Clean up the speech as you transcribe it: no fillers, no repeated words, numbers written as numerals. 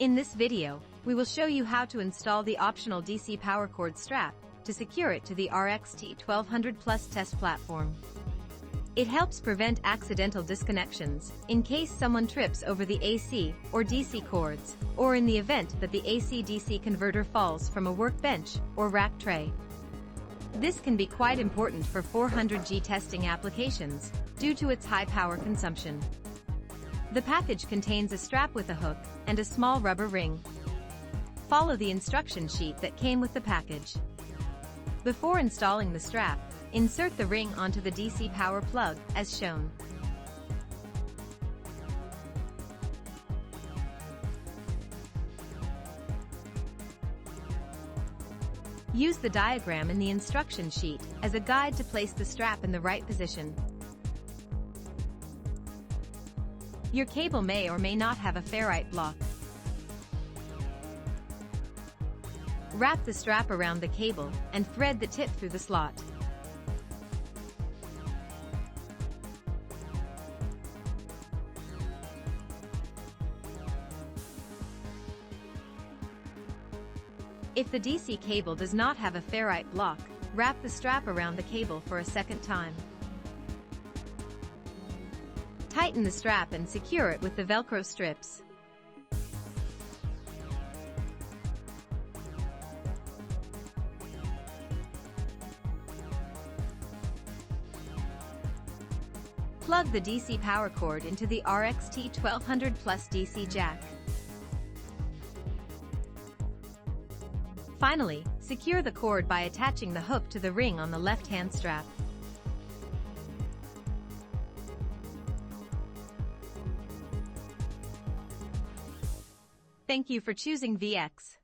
In this video, we will show you how to install the optional DC power cord strap to secure it to the RXT-1200 Plus test platform. It helps prevent accidental disconnections in case someone trips over the AC or DC cords, or in the event that the AC-DC converter falls from a workbench or rack tray. This can be quite important for 400G testing applications due to its high power consumption. The package contains a strap with a hook and a small rubber ring. Follow the instruction sheet that came with the package. Before installing the strap, insert the ring onto the DC power plug as shown. Use the diagram in the instruction sheet as a guide to place the strap in the right position. Your cable may or may not have a ferrite block. Wrap the strap around the cable and thread the tip through the slot. If the DC cable does not have a ferrite block, wrap the strap around the cable for a second time. Tighten the strap and secure it with the Velcro strips. Plug the DC power cord into the RXT-1200 Plus DC jack. Finally, secure the cord by attaching the hook to the ring on the left-hand strap. Thank you for choosing VeEX.